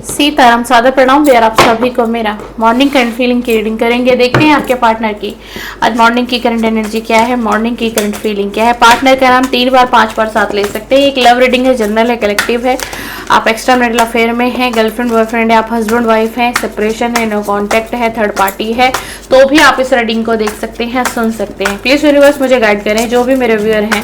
सीताराम सादर प्रणाम प्यार आप सभी को मेरा। मॉर्निंग करंट फीलिंग की रीडिंग करेंगे। देखते हैं आपके पार्टनर की आज मॉर्निंग की करंट एनर्जी क्या है, मॉर्निंग की करंट फीलिंग क्या है। पार्टनर का नाम 3 बार 5 बार साथ ले सकते हैं। एक लव रीडिंग है, जनरल है, कलेक्टिव है। आप एक्स्ट्रा मैरिटल अफेयर में हैं, गर्लफ्रेंड बॉयफ्रेंड है, आप हस्बैंड वाइफ हैं, सेपरेशन है, नो कॉन्टैक्ट है, थर्ड पार्टी है, तो भी आप इस रीडिंग को देख सकते हैं, सुन सकते हैं। प्लीज यूनिवर्स मुझे गाइड करें, जो भी मेरे व्यूअर हैं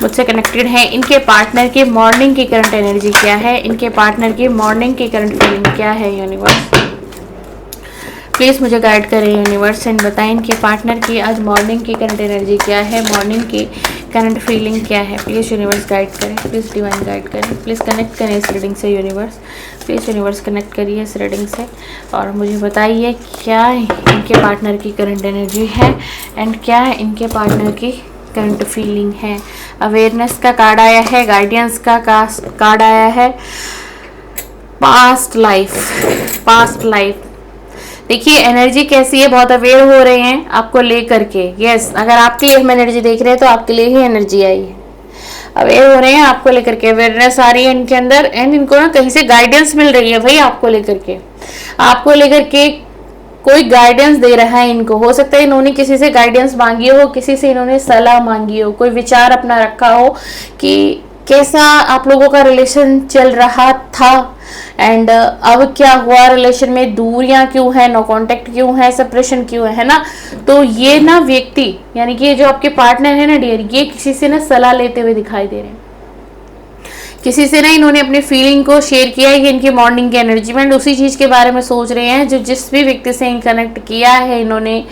मुझसे कनेक्टेड हैं, इनके पार्टनर की मॉर्निंग की करंट एनर्जी क्या है, इनके पार्टनर की मॉर्निंग की करंट फीलिंग क्या है। यूनिवर्स प्लीज मुझे गाइड करें यूनिवर्स एंड बताएं इनके पार्टनर की आज मॉर्निंग की करंट एनर्जी क्या है, मॉर्निंग की करंट फीलिंग क्या है। प्लीज यूनिवर्स गाइड करें, प्लीज डिवाइन गाइड करें, प्लीज कनेक्ट करें इस रीडिंग से। यूनिवर्स प्लीज यूनिवर्स कनेक्ट करिए इस रीडिंग से और मुझे बताइए क्या इनके पार्टनर की करंट एनर्जी है एंड क्या इनके पार्टनर की करंट फीलिंग है। अवेयरनेस का कार्ड आया है, गाइडेंस का कार्ड आया है, पास्ट लाइफ। देखिए एनर्जी कैसी है, बहुत अवेयर हो रहे हैं आपको लेकर के। यस, अगर आपके लिए हम एनर्जी देख रहे हैं तो आपके लिए ही एनर्जी आई है। अवेयर हो रहे हैं आपको लेकर के, अवेयरनेस आ रही है इनके अंदर एंड इनको ना कहीं से गाइडेंस मिल रही है भाई आपको लेकर के कोई गाइडेंस दे रहा है इनको। हो सकता है इन्होंने किसी से गाइडेंस मांगी हो, किसी से इन्होंने सलाह मांगी हो, कोई विचार अपना रखा हो कि कैसा आप लोगों का रिलेशन चल रहा था एंड अब क्या हुआ, रिलेशन में दूरियां क्यों है, नो कांटेक्ट क्यों है, सेपरेशन क्यों है ना। तो ये ना व्यक्ति यानी कि ये जो आपके पार्टनर है ना डियर, ये किसी से ना सलाह लेते हुए दिखाई दे रहे हैं। किसी से ना इन्होंने अपनी फीलिंग को शेयर किया है कि इनकी मॉर्निंग की एनर्जी में उसी चीज़ के बारे में सोच रहे हैं जो जिस भी व्यक्ति से कनेक्ट किया है, इन्होंने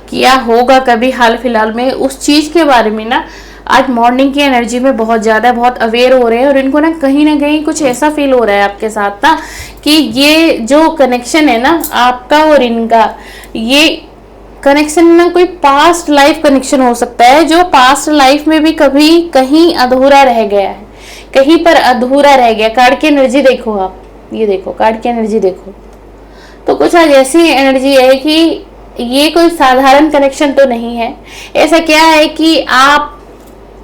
किया होगा कभी हाल फिलहाल में, उस चीज़ के बारे में ना आज मॉर्निंग की एनर्जी में बहुत अवेयर हो रहे हैं और इनको ना कहीं कुछ ऐसा फील हो रहा है आपके साथ ना कि ये जो कनेक्शन है ना आपका और इनका, ये कनेक्शन ना कोई पास्ट लाइफ कनेक्शन हो सकता है जो पास्ट लाइफ में भी कभी कहीं अधूरा रह गया है, कहीं पर अधूरा रह गया। कार्ड की एनर्जी देखो आप, ये देखो कार्ड की एनर्जी देखो, तो कुछ आज ऐसी एनर्जी है कि ये कोई साधारण कनेक्शन तो नहीं है। ऐसा क्या है कि आप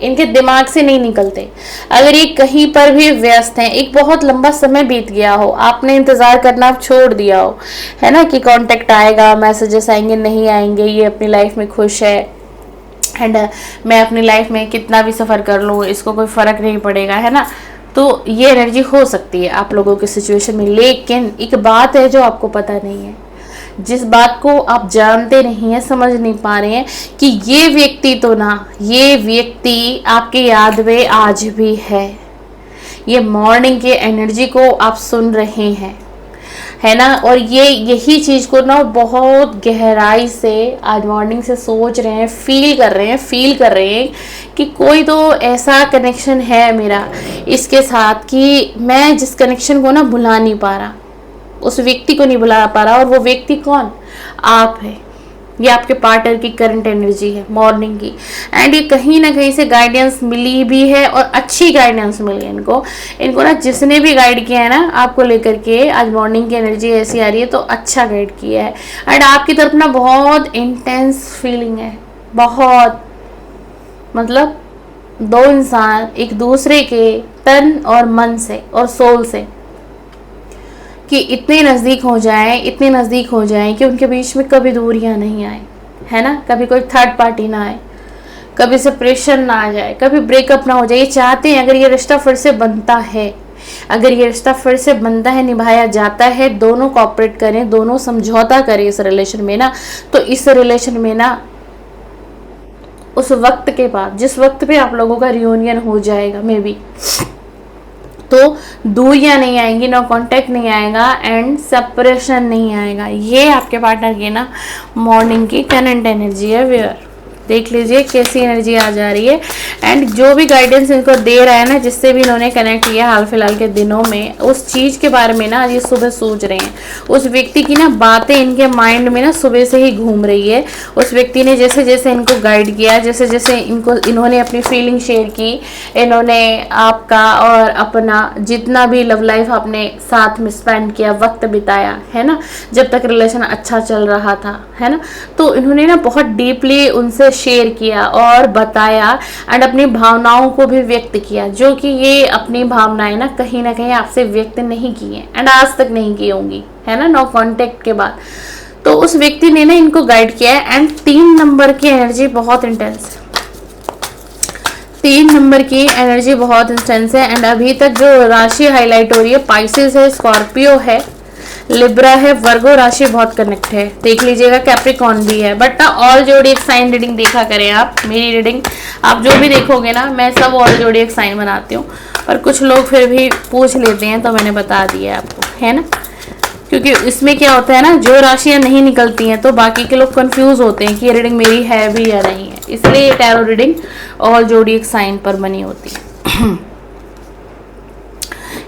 इनके दिमाग से नहीं निकलते। अगर ये कहीं पर भी व्यस्त हैं, एक बहुत लंबा समय बीत गया हो, आपने इंतजार करना छोड़ दिया हो, है ना, कि कांटेक्ट आएगा, मैसेजेस आएंगे, नहीं आएंगे, ये अपनी लाइफ में खुश है एंड मैं अपनी लाइफ में कितना भी सफ़र कर लूँ इसको कोई फ़र्क नहीं पड़ेगा, है ना। तो ये एनर्जी हो सकती है आप लोगों की सिचुएशन में। लेकिन एक बात है जो आपको पता नहीं है, जिस बात को आप जानते नहीं हैं, समझ नहीं पा रहे हैं कि ये व्यक्ति आपकी याद में आज भी है। ये मॉर्निंग की एनर्जी को आप सुन रहे हैं, है ना, और ये यही चीज़ को ना बहुत गहराई से आज मॉर्निंग से सोच रहे हैं, फील कर रहे हैं कि कोई तो ऐसा कनेक्शन है मेरा इसके साथ कि मैं जिस कनेक्शन को ना भुला नहीं पा रहा, उस व्यक्ति को नहीं भुला पा रहा। और वो व्यक्ति कौन? आप है। ये आपके पार्टनर की करंट एनर्जी है मॉर्निंग की एंड ये कहीं ना कहीं से गाइडेंस मिली भी है और अच्छी गाइडेंस मिली है इनको ना जिसने भी गाइड किया है ना आपको लेकर के, आज मॉर्निंग की एनर्जी ऐसी आ रही है तो अच्छा गाइड किया है एंड आपकी तरफ ना बहुत इंटेंस फीलिंग है, बहुत मतलब दो इंसान एक दूसरे के तन और मन से और सोल से कि इतने नज़दीक हो जाएं कि उनके बीच में कभी दूरियां नहीं आए, है ना, कभी कोई थर्ड पार्टी ना आए, कभी सेपरेशन ना आ जाए, कभी ब्रेकअप ना हो जाए। ये चाहते हैं अगर ये रिश्ता फिर से बनता है, निभाया जाता है, दोनों कोऑपरेट करें, दोनों समझौता करें इस रिलेशन में ना, तो इस रिलेशन में ना उस वक्त के बाद जिस वक्त पे आप लोगों का रियूनियन हो जाएगा मे बी, तो दूरियां नहीं आएंगी, नो कांटेक्ट नहीं आएगा एंड सेपरेशन नहीं आएगा। ये आपके पार्टनर की ना मॉर्निंग की करंट एनर्जी है व्यूअर। देख लीजिए कैसी एनर्जी आ जा रही है एंड जो भी गाइडेंस इनको दे रहा है ना, जिससे भी इन्होंने कनेक्ट किया हाल फिलहाल के दिनों में, उस चीज़ के बारे में ना ये सुबह सोच रहे हैं। उस व्यक्ति की ना बातें इनके माइंड में ना सुबह से ही घूम रही है। उस व्यक्ति ने जैसे जैसे इनको गाइड किया, जैसे जैसे इन्होंने अपनी फीलिंग शेयर की, इन्होंने आपका और अपना जितना भी लव लाइफ आपने साथ में स्पेंड किया, वक्त बिताया, है ना, जब तक रिलेशन अच्छा चल रहा था, है ना, तो इन्होंने ना बहुत डीपली उनसे शेयर किया और बताया एंड अपनी भावनाओं को भी व्यक्त किया, जो कि ये अपनी भावनाएं ना कहीं आपसे व्यक्त नहीं की हैं एंड आज तक नहीं की होंगी, है ना, नो कांटेक्ट के बाद। तो उस व्यक्ति ने ना इनको गाइड किया है एंड 3 नंबर की एनर्जी बहुत इंटेंस है। 3 नंबर की एनर्जी बहुत इंटेंस है एंड अभी तक जो राशि हाईलाइट हो रही है पाइसेस है, स्कॉर्पियो है, लिब्रा है, वर्गो राशि बहुत कनेक्ट है। देख लीजिएगा कैप्रिकॉन भी है, बट ना ऑल जोडिएक साइन रीडिंग देखा करें आप। मेरी रीडिंग आप जो भी देखोगे ना, मैं सब ऑल जोडिएक साइन बनाती हूँ, पर कुछ लोग फिर भी पूछ लेते हैं तो मैंने बता दिया आपको, है ना। क्योंकि इसमें क्या होता है ना, जो राशियां नहीं निकलती हैं तो बाकी के लोग कंफ्यूज होते हैं कि ये रीडिंग मेरी है भी या नहीं है, इसलिए ये टैरो रीडिंग ऑल जोडिएक साइन पर बनी होती है।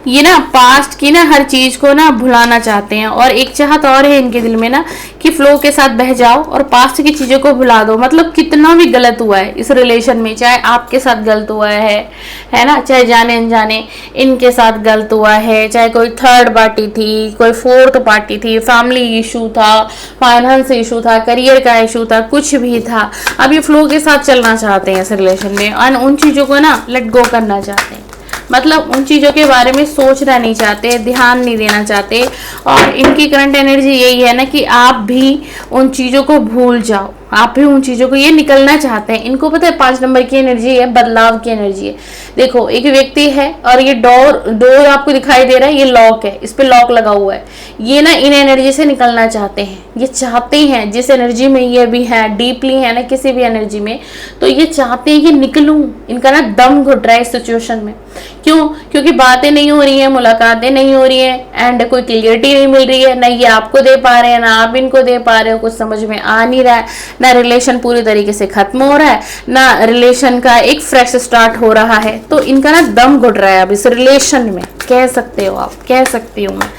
ये ना पास्ट की ना हर चीज को ना भुलाना चाहते हैं और एक चाहत और है इनके दिल में ना कि फ्लो के साथ बह जाओ और पास्ट की चीजों को भुला दो। मतलब कितना भी गलत हुआ है इस रिलेशन में, चाहे आपके साथ गलत हुआ है ना, चाहे जाने अनजाने इनके साथ गलत हुआ है, चाहे कोई थर्ड पार्टी थी, कोई फोर्थ पार्टी थी, फैमिली इशू था, फाइनेंस इशू था, करियर का इशू था, कुछ भी था, अब ये फ्लो के साथ चलना चाहते हैं इस रिलेशन में और उन चीजों को ना लेट गो करना चाहते हैं। मतलब उन चीज़ों के बारे में सोचना नहीं चाहते, ध्यान नहीं देना चाहते और इनकी करंट एनर्जी यही है ना कि आप भी उन चीज़ों को भूल जाओ, आप भी उन चीज़ों को, ये निकलना चाहते हैं। इनको पता है 5 नंबर की एनर्जी है, बदलाव की एनर्जी है। देखो एक व्यक्ति है और ये डोर आपको दिखाई दे रहा है, ये लॉक है, इस पे लॉक लगा हुआ है। ये ना इन एनर्जी से निकलना चाहते हैं, ये चाहते हैं जिस एनर्जी में ये भी है, डीपली है ना किसी भी एनर्जी में, तो ये चाहते हैं कि निकलूं। इनका ना दम घुट रहा है इस सिचुएशन में। क्यों? क्योंकि बातें नहीं हो रही है, मुलाकातें नहीं हो रही है एंड कोई क्लियरिटी नहीं मिल रही है, ना ये आपको दे पा रहे हैं ना आप इनको दे पा रहे हो, कुछ समझ में आ नहीं रहा है, ना रिलेशन पूरी तरीके से खत्म हो रहा है, ना रिलेशन का एक फ्रेश स्टार्ट हो रहा है। तो इनका ना दम घुट रहा है अब इस रिलेशन में, कह सकते हो आप, कह सकती हूँ मैं,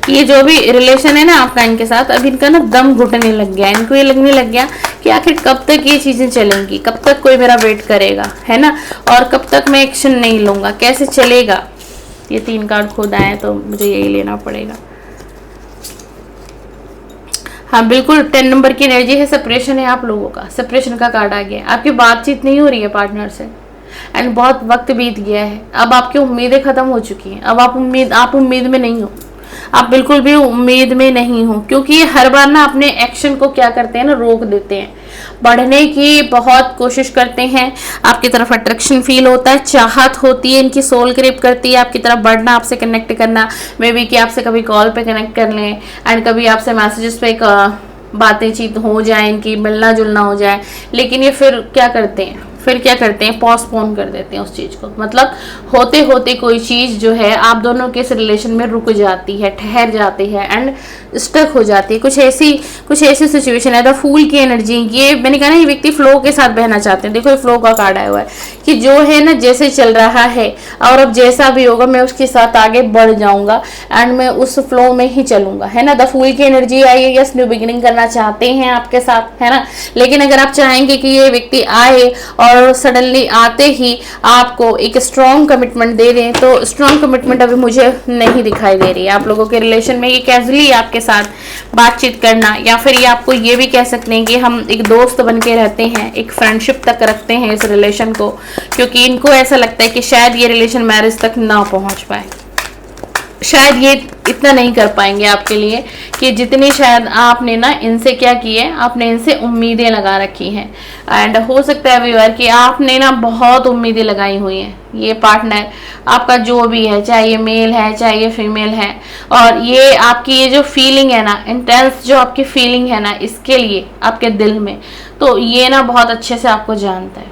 ये जो भी रिलेशन है ना आपका इनके साथ, अब इनका ना दम घुटने लग गया। इनको ये लगने लग गया कि आखिर कब तक ये चीजें चलेंगी, कब तक कोई मेरा वेट करेगा, है ना, और कब तक मैं एक्शन नहीं लूंगा, कैसे चलेगा। ये 3 कार्ड खुद आए तो मुझे यही लेना पड़ेगा। हाँ बिल्कुल 10 नंबर की एनर्जी है, सेपरेशन है आप लोगों का, सेपरेशन का कार्ड आ गया। आपकी बातचीत नहीं हो रही है पार्टनर से एंड बहुत वक्त बीत गया है, अब आपकी उम्मीदें खत्म हो चुकी हैं, अब आप उम्मीद में नहीं हो, आप बिल्कुल भी उम्मीद में नहीं हो, क्योंकि ये हर बार ना अपने एक्शन को क्या करते हैं ना, रोक देते हैं। बढ़ने की बहुत कोशिश करते हैं, आपकी तरफ अट्रैक्शन फील होता है, चाहत होती है, इनकी सोल क्रेप करती है आपकी तरफ बढ़ना, आपसे कनेक्ट करना, मे बी कि आपसे कभी कॉल पे कनेक्ट कर लें एंड कभी आपसे मैसेजेस पे बातें चीत हो जाए, इनकी मिलना जुलना हो जाए। लेकिन ये फिर क्या करते हैं, पोस्टपोन कर देते हैं उस चीज़ को। मतलब होते होते कोई चीज़ जो है आप दोनों के इस रिलेशन में रुक जाती है, ठहर जाती है एंड स्टक हो जाती है। कुछ ऐसी सिचुएशन है। द फूल की एनर्जी, ये मैंने कहा ना, ये व्यक्ति फ्लो के साथ बहना चाहते हैं। देखो ये फ्लो का कार्ड आया हुआ है कि जो है ना जैसे चल रहा है और अब जैसा भी होगा मैं उसके साथ आगे बढ़ जाऊंगा एंड मैं उस फ्लो में ही चलूंगा, है ना। द फूल की एनर्जी आई है, यस न्यू बिगिनिंग करना चाहते हैं आपके साथ, है ना। लेकिन अगर आप चाहेंगे कि ये व्यक्ति आए और सडनली आते ही आपको एक स्ट्रॉन्ग कमिटमेंट दे दें, तो स्ट्रॉन्ग कमिटमेंट अभी मुझे नहीं दिखाई दे रही है आप लोगों के रिलेशन में। ये कैजुअली आपके साथ बातचीत करना, या फिर ये आपको ये भी कह सकते हैं कि हम एक दोस्त बन के रहते हैं, एक फ्रेंडशिप तक रखते हैं इस रिलेशन को, क्योंकि इनको ऐसा लगता है कि शायद ये रिलेशन मैरिज तक ना पहुंच पाए, शायद ये इतना नहीं कर पाएंगे आपके लिए कि जितनी शायद आपने ना इनसे क्या की है, आपने इनसे उम्मीदें लगा रखी हैं। एंड हो सकता है व्यूअर कि आपने ना बहुत उम्मीदें लगाई हुई हैं। ये पार्टनर आपका जो भी है, चाहे ये मेल है चाहे ये फीमेल है, और ये आपकी ये जो फीलिंग है ना, इंटेंस जो आपकी फीलिंग है ना इसके लिए आपके दिल में, तो ये ना बहुत अच्छे से आपको जानता है।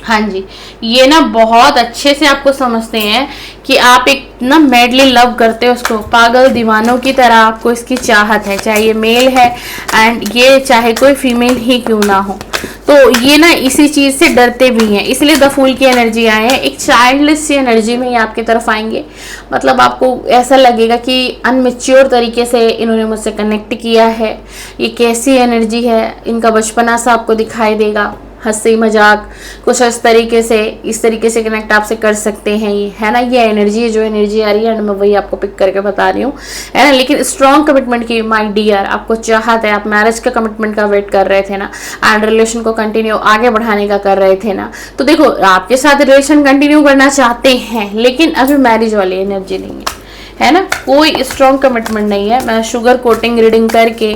हाँ जी, ये ना बहुत अच्छे से आपको समझते हैं कि आप एक ना मैडली लव करते हो उसको, पागल दीवानों की तरह आपको इसकी चाहत है, चाहे ये मेल है एंड ये चाहे कोई फीमेल ही क्यों ना हो। तो ये ना इसी चीज़ से डरते भी हैं, इसलिए द फूल की एनर्जी आए हैं। एक चाइल्डलेस सी एनर्जी में ये आपकी तरफ आएंगे। मतलब आपको ऐसा लगेगा कि अनमेच्योर तरीके से इन्होंने मुझसे कनेक्ट किया है। ये कैसी एनर्जी है, इनका बचपना सा आपको दिखाई देगा, हंसी मजाक कुछ इस तरीके से कनेक्ट आपसे कर सकते हैं ये, है ना। ये एनर्जी है, जो एनर्जी आ रही है, एंड मैं वही आपको पिक करके बता रही हूँ, है ना। लेकिन स्ट्रॉन्ग कमिटमेंट की माय डियर, आपको चाहत है, आप मैरिज का कमिटमेंट का वेट कर रहे थे ना, एंड रिलेशन को कंटिन्यू आगे बढ़ाने का कर रहे थे ना, तो देखो आपके साथ रिलेशन कंटिन्यू करना चाहते हैं, लेकिन अभी मैरिज वाली एनर्जी नहीं है ना। कोई स्ट्रॉन्ग कमिटमेंट नहीं है। मैं शुगर कोटिंग रीडिंग करके,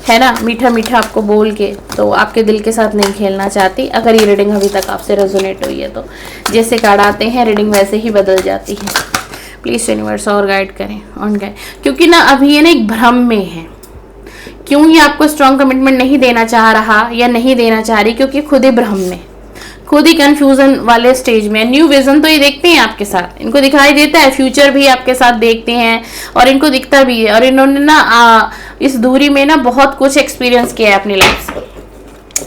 है ना, मीठा मीठा आपको बोल के तो आपके दिल के साथ नहीं खेलना चाहती। अगर ये रीडिंग अभी तक आपसे रेजोनेट हुई है तो जैसे कार्ड आते हैं रीडिंग वैसे ही बदल जाती है। प्लीज यूनिवर्स और गाइड करें, ऑन गाइड, क्योंकि ना अभी ये ना एक भ्रम में है। क्यों ये आपको स्ट्रॉन्ग कमिटमेंट नहीं देना चाह रहा या नहीं देना चाह रही, क्योंकि खुद ही भ्रम में, खुद ही कंफ्यूजन वाले स्टेज में। न्यू विजन तो ये देखते हैं आपके साथ, इनको दिखाई देता है, फ्यूचर भी आपके साथ देखते हैं और इनको दिखता भी है। और इन्होंने ना इस दूरी में ना बहुत कुछ एक्सपीरियंस किया है अपनी लाइफ से,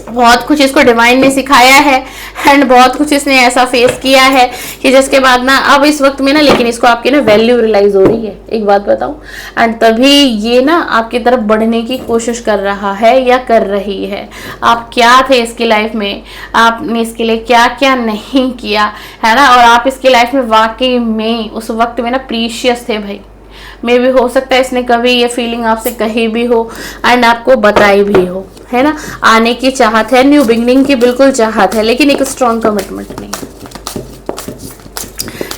बहुत कुछ इसको डिवाइन ने सिखाया है, एंड बहुत कुछ इसने ऐसा फेस किया है कि जिसके बाद ना अब इस वक्त में ना, लेकिन इसको आपकी ना वैल्यू रियलाइज हो रही है। एक बात बताऊं, एंड तभी ये ना आपकी तरफ बढ़ने की कोशिश कर रहा है या कर रही है। आप क्या थे इसकी लाइफ में, आपने इसके लिए क्या क्या नहीं किया, है ना, और आप इसकी लाइफ में वाकई में उस वक्त में ना प्रीशियस थे भाई। मे भी हो सकता है इसने कभी ये फीलिंग आपसे कही भी हो एंड आपको बताई भी हो, है ना। आने की चाहत है, न्यू बिगनिंग की बिल्कुल चाहत है, लेकिन एक स्ट्रॉन्ग कमिटमेंट नहीं।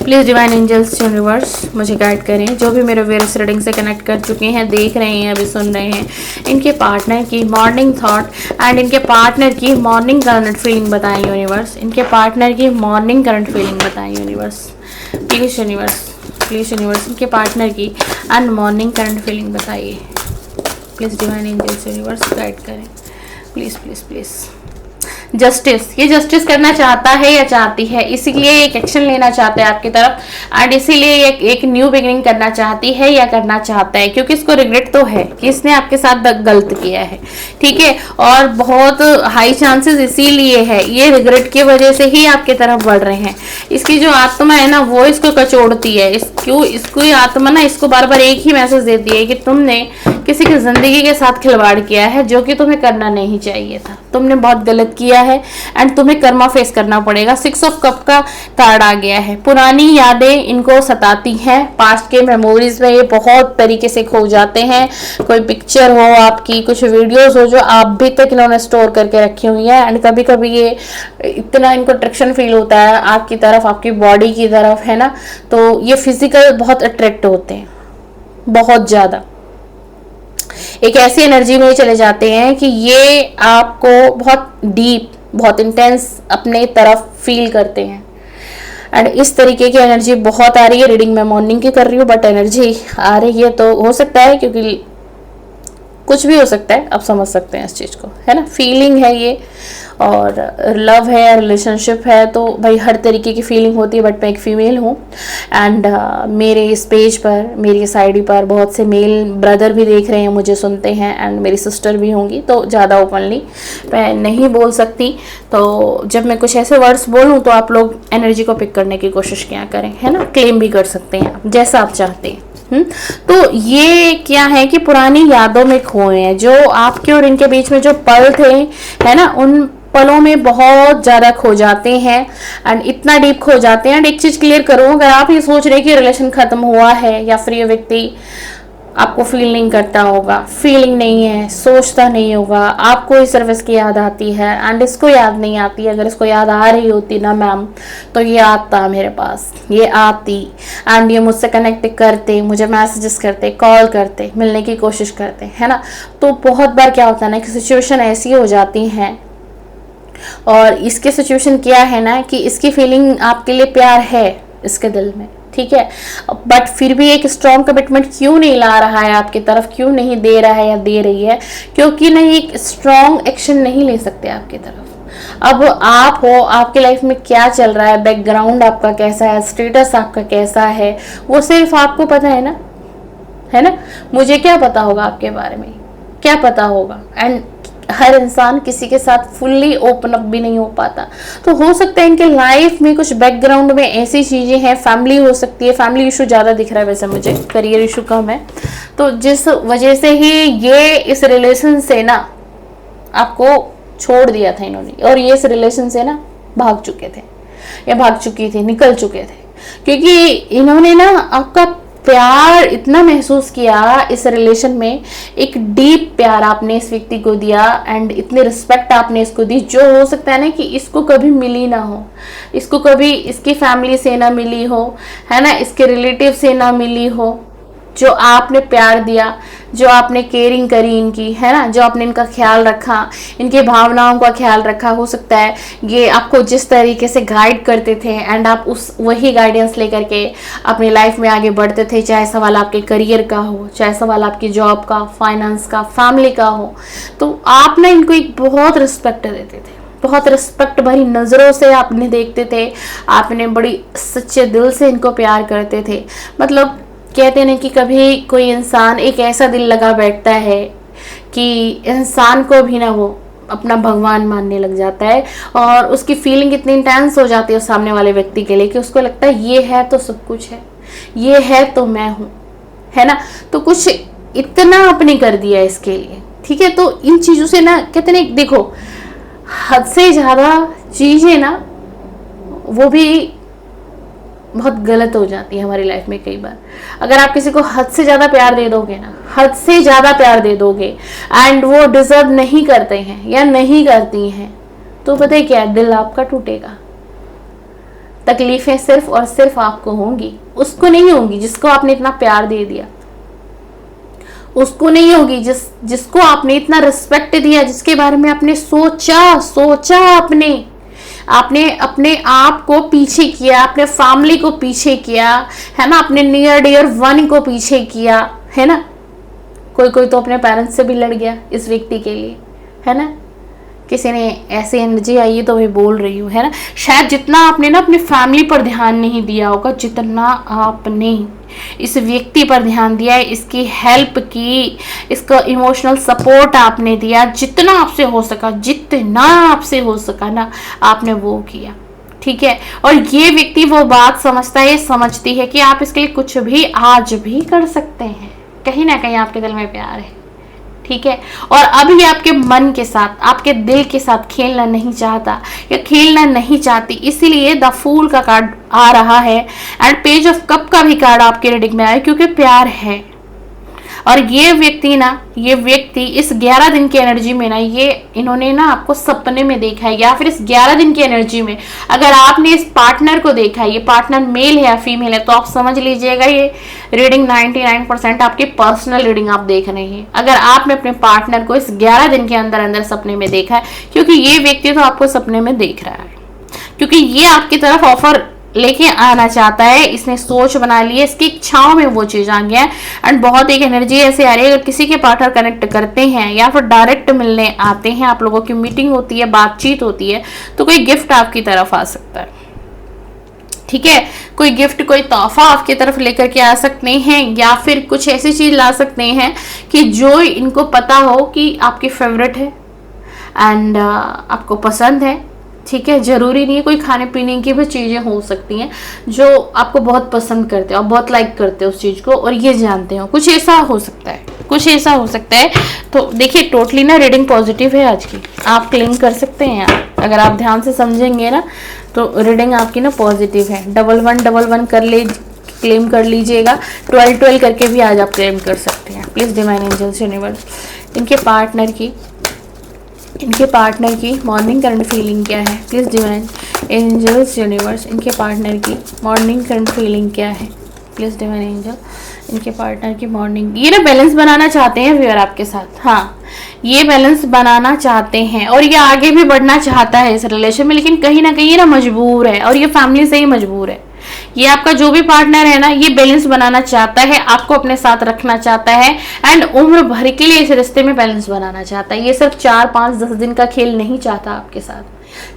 प्लीज डिवाइन एंजल्स यूनिवर्स मुझे गाइड करें, जो भी मेरे वेरियस रीडिंग से कनेक्ट कर चुके हैं, देख रहे हैं, अभी सुन रहे हैं, इनके पार्टनर की मॉर्निंग थॉट एंड इनके पार्टनर की मॉर्निंग करंट फीलिंग बताएं यूनिवर्स। इनके पार्टनर की मॉर्निंग करंट फीलिंग बताएं universe. Please universe, please universe, इनके पार्टनर की एंड मॉर्निंग करंट फीलिंग बताइए। Please divine angels universe guide करें, प्लीज प्लीज प्लीज। जस्टिस, ये जस्टिस करना चाहता है या चाहती है, इसीलिए एक एक्शन लेना चाहता है आपकी तरफ, एंड इसीलिए एक न्यू बिगिनिंग करना चाहती है या करना चाहता है, क्योंकि इसको रिग्रेट तो है कि इसने आपके साथ गलत किया है, ठीक है। और बहुत हाई चांसेस इसीलिए है, ये रिग्रेट की वजह से ही आपके तरफ बढ़ रहे हैं। इसकी जो आत्मा है ना वो इसको कचोड़ती है, इसको आत्मा ना इसको बार बार एक ही मैसेज देती है कि तुमने किसी की जिंदगी के साथ खिलवाड़ किया है, जो कि तुम्हें करना नहीं चाहिए था, तुमने बहुत गलत किया है एंड तुम्हें कर्मा फेस करना पड़ेगा। 6 ऑफ कप का कार्ड आ गया है। पुरानी यादें इनको सताती हैं, पास्ट के मेमोरीज में ये बहुत तरीके से खो जाते हैं। कोई पिक्चर हो आपकी, कुछ वीडियोस हो जो आप भी तक इन्होंने स्टोर करके रखी हुई है, एंड कभी कभी ये इतना इनको अट्रैक्शन फील होता है आपकी तरफ, आपकी बॉडी की तरफ, है ना, तो ये फिजिकल बहुत अट्रैक्ट होते हैं, बहुत ज्यादा एक ऐसी एनर्जी में चले जाते हैं कि ये आपको बहुत डीप, बहुत इंटेंस अपने तरफ फील करते हैं। एंड इस तरीके की एनर्जी बहुत आ रही है। रीडिंग मैं मॉर्निंग की कर रही हूँ, बट एनर्जी आ रही है, तो हो सकता है, क्योंकि कुछ भी हो सकता है, आप समझ सकते हैं इस चीज़ को, है ना। फीलिंग है ये, और लव है, रिलेशनशिप है, तो भाई हर तरीके की फीलिंग होती है। बट मैं एक फीमेल हूँ, एंड मेरे इस पेज पर, मेरी इस आईडी पर बहुत से मेल ब्रदर भी देख रहे हैं, मुझे सुनते हैं, एंड मेरी सिस्टर भी होंगी, तो ज़्यादा ओपनली मैं नहीं बोल सकती। तो जब मैं कुछ ऐसे वर्ड्स बोलूँ तो आप लोग एनर्जी को पिक करने की कोशिश क्या करें, है ना। क्लेम भी कर सकते हैं जैसा आप चाहते हैं। तो ये क्या है कि पुरानी यादों में खोए हैं, जो आपके और इनके बीच में जो पल थे, है ना, उन पलों में बहुत ज़्यादा खो जाते हैं, एंड इतना डीप खो जाते हैं। एंड एक चीज़ क्लियर करूँ, अगर आप ये सोच रहे कि रिलेशन खत्म हुआ है, या फिर ये व्यक्ति आपको फील नहीं करता होगा, फीलिंग नहीं है, सोचता नहीं होगा, आपको ही सर्विस की याद आती है, एंड इसको याद नहीं आती। अगर इसको याद आ रही होती ना मैम, तो ये आता मेरे पास, ये आती, एंड ये मुझसे कनेक्ट करते, मुझे मैसेजेस करते, कॉल करते, मिलने की कोशिश करते, है ना। तो बहुत बार क्या होता है ना कि सिचुएशन ऐसी हो जाती हैं, और इसके सिचुएशन क्या है ना कि इसकी फीलिंग आपके लिए प्यार है इसके दिल में, ठीक है, बट फिर भी एक स्ट्रॉन्ग कमिटमेंट क्यों नहीं ला रहा है आपकी तरफ, क्यों नहीं दे रहा है या दे रही है, क्योंकि ना एक स्ट्रॉन्ग एक्शन नहीं ले सकते आपकी तरफ। अब आप हो, आपकी लाइफ में क्या चल रहा है, बैकग्राउंड आपका कैसा है, स्टेटस आपका कैसा है, वो सिर्फ आपको पता है ना, है ना। मुझे क्या पता होगा आपके बारे में, क्या पता होगा। एंड हर इंसान किसी के साथ फुल्ली ओपन अप भी नहीं हो पाता, तो हो सकता है इनके लाइफ में कुछ बैकग्राउंड में ऐसी चीजें हैं, फैमिली हो सकती है, फैमिली इशू ज्यादा दिख रहा है वैसे मुझे, करियर इशू कम है, तो जिस वजह से ही ये इस रिलेशन से ना आपको छोड़ दिया था इन्होंने, और ये इस रिलेशन से ना भाग चुके थे या भाग चुकी थी, निकल चुके थे, क्योंकि इन्होंने ना आपका प्यार इतना महसूस किया इस रिलेशन में, एक डीप प्यार आपने इस व्यक्ति को दिया एंड इतनी रिस्पेक्ट आपने इसको दी, जो हो सकता है ना कि इसको कभी मिली ना हो, इसको कभी इसकी फैमिली से ना मिली हो, है ना, इसके रिलेटिव से ना मिली हो। जो आपने प्यार दिया, जो आपने केयरिंग करी इनकी, है ना, जो आपने इनका ख्याल रखा, इनके भावनाओं का ख्याल रखा, हो सकता है ये आपको जिस तरीके से गाइड करते थे एंड आप उस वही गाइडेंस लेकर के अपनी लाइफ में आगे बढ़ते थे, चाहे सवाल आपके करियर का हो, चाहे सवाल आपकी जॉब का, फाइनेंस का, फैमिली का हो, तो आप ना इनको एक बहुत रिस्पेक्ट देते थे, बहुत रिस्पेक्ट भरी नज़रों से आपने देखते थे, आपने बड़ी सच्चे दिल से इनको प्यार करते थे। मतलब कहते हैं कि कभी कोई इंसान एक ऐसा दिल लगा बैठता है कि इंसान को भी ना वो अपना भगवान मानने लग जाता है, और उसकी फीलिंग इतनी इंटेंस हो जाती है उस सामने वाले व्यक्ति के लिए कि उसको लगता है ये है तो सब कुछ है, ये है तो मैं हूँ, है ना। तो कुछ इतना आपने कर दिया इसके लिए, ठीक है। तो इन चीज़ों से ना कहते हैं, देखो हद से ज़्यादा चीज़ें ना वो भी बहुत गलत हो जाती है हमारी लाइफ में कई बार। अगर आप किसी को हद से ज़्यादा प्यार दे दोगे ना, हद से ज़्यादा प्यार दे दोगे एंड वो डिजर्व नहीं करते हैं या नहीं करती हैं, तो पता है क्या, दिल आपका टूटेगा, तकलीफें सिर्फ और सिर्फ आपको होंगी, उसको नहीं होंगी जिसको आपने इतना प्यार दे दिया, उसको नहीं होगी जिसको आपने इतना रिस्पेक्ट दिया, जिसके बारे में आपने सोचा आपने अपने आप को पीछे किया, अपने फैमिली को पीछे किया, है ना, अपने नियर डियर वन को पीछे किया, है ना। कोई तो अपने पेरेंट्स से भी लड़ गया इस व्यक्ति के लिए, है ना। किसी ने ऐसी एनर्जी आई है तो मैं बोल रही हूँ, है ना। शायद जितना आपने ना अपनी फैमिली पर ध्यान नहीं दिया होगा, जितना आपने इस व्यक्ति पर ध्यान दिया है, इसकी हेल्प की, इसका इमोशनल सपोर्ट आपने दिया, जितना आपसे हो सका ना आपने वो किया, ठीक है। और ये व्यक्ति वो बात समझता है, समझती है कि आप इसके लिए कुछ भी आज भी कर सकते हैं, कहीं ना कहीं आपके दिल में प्यार है, ठीक है। और अभी आपके मन के साथ, आपके दिल के साथ खेलना नहीं चाहता या खेलना नहीं चाहती, इसीलिए द फूल का कार्ड आ रहा है एंड पेज ऑफ कप का भी कार्ड आपके रीडिंग में आया, क्योंकि प्यार है। और ये व्यक्ति इस 11 दिन की एनर्जी में ना, ये इन्होंने ना आपको सपने में देखा है, या फिर इस 11 दिन की एनर्जी में अगर आपने इस पार्टनर को देखा है, ये पार्टनर मेल है या फीमेल है, तो आप समझ लीजिएगा ये रीडिंग 99% आपकी पर्सनल रीडिंग आप देख रहे हैं। अगर आपने अपने पार्टनर को इस 11 दिन के अंदर सपने में देखा है, क्योंकि ये व्यक्ति तो आपको सपने में देख रहा है, क्योंकि ये आपकी तरफ ऑफर लेके आना चाहता है, इसने सोच बना ली है, इसकी इच्छाओं में वो चीज आ गया है। एंड बहुत एक एनर्जी ऐसे आ रही है, अगर किसी के पार्टनर कनेक्ट करते हैं या फिर डायरेक्ट मिलने आते हैं, आप लोगों की मीटिंग होती है, बातचीत होती है, तो कोई गिफ्ट आपकी तरफ आ सकता है, ठीक है। कोई गिफ्ट, कोई तोहफा आपकी तरफ लेकर के आ सकते हैं, या फिर कुछ ऐसी चीज ला सकते हैं कि जो इनको पता हो कि आपकी फेवरेट है एंड आपको पसंद है, ठीक है। जरूरी नहीं है, कोई खाने पीने की भी चीज़ें हो सकती हैं जो आपको बहुत पसंद करते हो, आप बहुत लाइक करते हो उस चीज़ को और ये जानते हो, कुछ ऐसा हो सकता है, तो देखिए टोटली ना रीडिंग पॉजिटिव है आज की, आप क्लेम कर सकते हैं अगर आप ध्यान से समझेंगे ना, तो रीडिंग आपकी ना पॉजिटिव है। 1111 क्लेम कर लीजिएगा, 1212 करके भी आज आप क्लेम कर सकते हैं। प्लीज़ डिवाइन एंजल्स यूनिवर्स, इनके पार्टनर की मॉर्निंग करंट फीलिंग क्या है? प्लीज़ डिवाइन एंजल्स यूनिवर्स, इनके पार्टनर की मॉर्निंग करंट फीलिंग क्या है? प्लीज़ डिवाइन एंजल, इनके पार्टनर की मॉर्निंग, ये ना बैलेंस बनाना चाहते हैं व्यूअर आपके साथ, हाँ ये बैलेंस बनाना चाहते हैं और ये आगे भी बढ़ना चाहता है इस रिलेशन में, लेकिन कहीं ना कहीं ना मजबूर है, और ये फैमिली से ही मजबूर है। ये आपका जो भी पार्टनर है ना, ये बैलेंस बनाना चाहता है, आपको अपने साथ रखना चाहता है एंड उम्र भर के लिए इस रिश्ते में बैलेंस बनाना चाहता है। ये सिर्फ 4, 5, 10 दिन का खेल नहीं चाहता आपके साथ,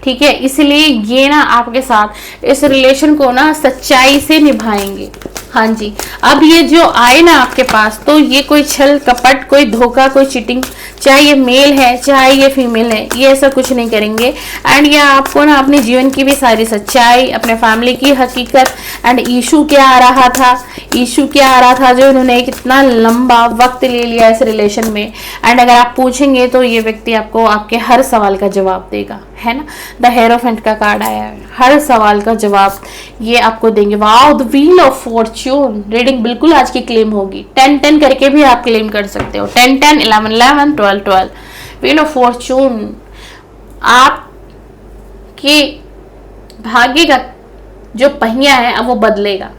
ठीक है। इसलिए ये ना आपके साथ इस रिलेशन को ना सच्चाई से निभाएंगे, हाँ जी, अब ये जो आए ना आपके पास, तो ये कोई छल कपट, कोई धोखा, कोई चीटिंग, चाहे ये मेल है चाहे ये फीमेल है, ये ऐसा कुछ नहीं करेंगे। एंड ये आपको ना अपने जीवन की भी सारी सच्चाई, अपने फैमिली की हकीकत, एंड इशू क्या आ रहा था, इशू क्या आ रहा था जो इन्होंने कितना लंबा वक्त ले लिया इस रिलेशन में, एंड अगर आप पूछेंगे तो ये व्यक्ति आपको आपके हर सवाल का जवाब देगा, है ना। द हेरोफेंट का कार्ड आया है, हर सवाल का जवाब ये आपको देंगे। Wow, the wheel of Fortune. Reading बिल्कुल आज की क्लेम होगी, 10-10 करके भी आप क्लेम कर सकते हो, 10-10, 11-11, 12-12। व्हील ऑफ फॉर्च्यून आपके भाग्य का जो पहिया है अब वो बदलेगा।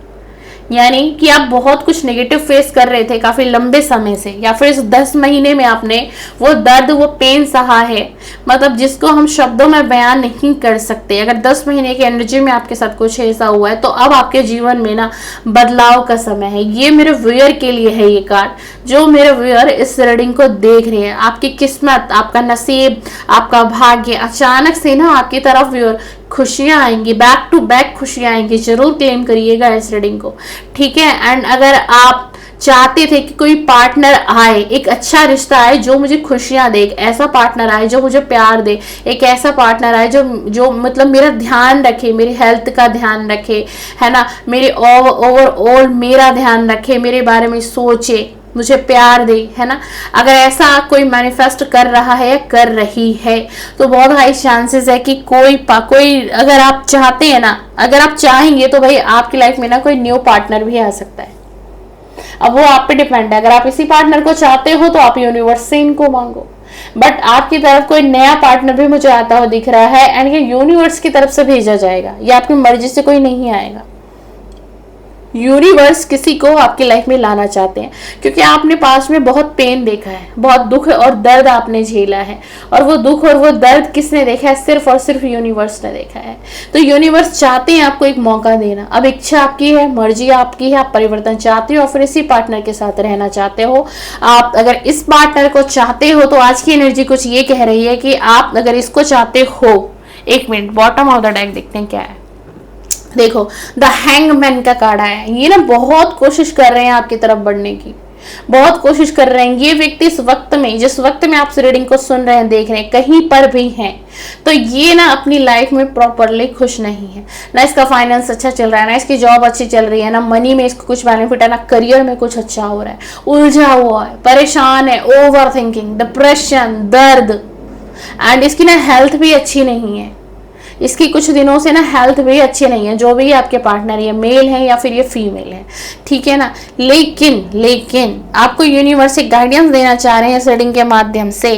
यानी कि आप बहुत कुछ नेगेटिव फेस कर रहे थे काफी लंबे समय से, या फिर इस 10 महीने में आपने वो दर्द, वो पेन सहा है, मतलब जिसको हम शब्दों में बयान नहीं कर सकते। अगर 10 महीने की एनर्जी में आपके साथ कुछ ऐसा हुआ है, तो अब आपके जीवन में ना बदलाव का समय है। ये मेरे व्यूअर के लिए है ये कार्ड, जो मेरे व्यूअर इस रीडिंग को देख रहे हैं। आपकी किस्मत, आपका नसीब, आपका भाग्य, अचानक से ना आपकी तरफ व्यूअर खुशियां आएंगी, बैक टू बैक खुशियां आएंगी। जरूर क्लेम करिएगा इस रीडिंग को, ठीक है। एंड अगर आप चाहते थे कि कोई पार्टनर आए, एक अच्छा रिश्ता आए जो मुझे खुशियां दे, एक ऐसा पार्टनर आए जो मुझे प्यार दे, एक ऐसा पार्टनर आए जो मतलब मेरा ध्यान रखे, मेरी हेल्थ का ध्यान रखे, है ना, मेरे ओवरऑल मेरा ध्यान रखे, मेरे बारे में सोचे, मुझे प्यार दे, है ना। अगर ऐसा कोई मैनिफेस्ट कर रहा है या कर रही है, तो बहुत हाई चांसेस है कि कोई अगर आप चाहते हैं ना, अगर आप चाहेंगे तो भाई आपकी लाइफ में ना कोई न्यू पार्टनर भी आ सकता है। अब वो आप पे डिपेंड है। अगर आप इसी पार्टनर को चाहते हो तो आप यूनिवर्स से इनको मांगो, बट आपकी तरफ कोई नया पार्टनर भी मुझे आता हुआ दिख रहा है, एंड ये यूनिवर्स की तरफ से भेजा जाएगा, ये आपकी मर्जी से कोई नहीं आएगा। यूनिवर्स किसी को आपकी लाइफ में लाना चाहते हैं, क्योंकि आपने पास में बहुत पेन देखा है, बहुत दुख और दर्द आपने झेला है, और वो दुख और वो दर्द किसने देखा है? सिर्फ और सिर्फ यूनिवर्स ने देखा है। तो यूनिवर्स चाहते हैं आपको एक मौका देना। अब इच्छा आपकी है, मर्जी आपकी है, आप परिवर्तन चाहते हो, फिर इसी पार्टनर के साथ रहना चाहते हो। आप अगर इस पार्टनर को चाहते हो तो आज की एनर्जी कुछ ये कह रही है कि आप अगर इसको चाहते हो, एक minute bottom of the deck देखते हैं क्या है। देखो, द हैंगमैन का कार्ड आया है। ये ना बहुत कोशिश कर रहे हैं आपकी तरफ बढ़ने की, बहुत कोशिश कर रहे हैं। ये व्यक्ति इस वक्त में, जिस वक्त में आप रीडिंग को सुन रहे हैं, देख रहे हैं, कहीं पर भी हैं, तो ये ना अपनी लाइफ में प्रॉपरली खुश नहीं है। ना इसका फाइनेंस अच्छा चल रहा है, ना इसकी जॉब अच्छी चल रही है, ना मनी में इसको कुछ बेनिफिट है, ना करियर में कुछ अच्छा हो रहा है। उलझा हुआ है, परेशान है, ओवर थिंकिंग, डिप्रेशन, दर्द, एंड इसकी ना हेल्थ भी अच्छी नहीं है। इसकी कुछ दिनों से ना हेल्थ भी अच्छी नहीं है। जो भी आपके पार्टनर, ये मेल है या फिर ये फीमेल है, ठीक है ना। लेकिन आपको यूनिवर्स एक गाइडेंस देना चाह रहे हैं इस रीडिंग के माध्यम से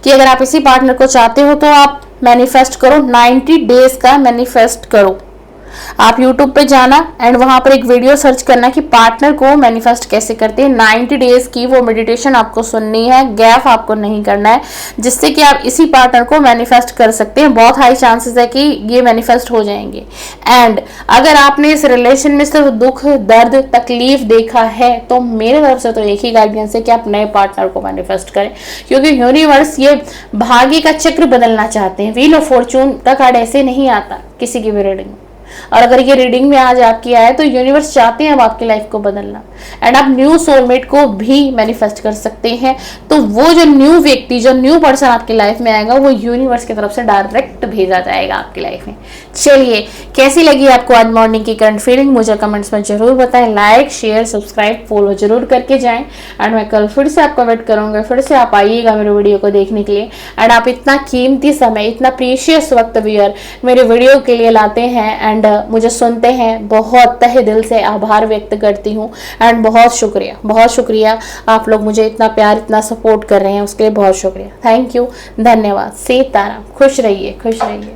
कि अगर आप इसी पार्टनर को चाहते हो तो आप मैनिफेस्ट करो, 90 डेज का मैनिफेस्ट करो। आप YouTube पे जाना एंड वहां पर एक वीडियो सर्च करना कि पार्टनर को मैनिफेस्ट कैसे करते हैं। 90 डेज की वो मेडिटेशन आपको सुननी है, गैप आपको नहीं करना है, जिससे कि आप इसी पार्टनर को मैनिफेस्ट कर सकते हैं। बहुत हाई चांसेस है कि ये मैनिफेस्ट हो जाएंगे। एंड अगर आपने इस रिलेशन में सिर्फ दुख, दर्द, तकलीफ देखा है, तो मेरे तरफ से तो एक ही गाइडेंस है कि आप नए पार्टनर को मैनिफेस्ट करें, क्योंकि यूनिवर्स ये भाग्य का चक्र बदलना चाहते हैं। व्हील ऑफ फॉर्चून का कार्ड ऐसे नहीं आता किसी की भी रीडिंग में, और अगर ये रीडिंग में आज आपकी आया तो यूनिवर्स चाहते हैं अब आपकी लाइफ को बदलना, एंड आप न्यू सोलमेट को भी मैनिफेस्ट कर सकते हैं। तो वो जो न्यू व्यक्ति, जो न्यू पर्सन आपकी लाइफ में आएगा, वो यूनिवर्स की तरफ से डायरेक्ट भेजा जाएगा आपकी लाइफ में। चलिए, कैसी लगी आपको आज मॉर्निंग की करंट फीलिंग, मुझे कमेंट्स में जरूर बताएं। लाइक, शेयर, सब्सक्राइब, फॉलो जरूर करके जाएं, एंड मैं कल फिर से आपका वेट करूंगा। फिर से आप आइएगा मेरे वीडियो को देखने के लिए, एंड आप इतना कीमती समय, इतना प्रीशियस वक्त व्यूअर मेरे वीडियो के लिए लाते हैं एंड मुझे सुनते हैं। बहुत तहे दिल से आभार व्यक्त करती हूँ, एंड बहुत शुक्रिया आप लोग मुझे इतना प्यार, इतना सपोर्ट कर रहे हैं, उसके लिए बहुत शुक्रिया। थैंक यू, धन्यवाद। सीताराम। खुश रहिए, खुश रहिए।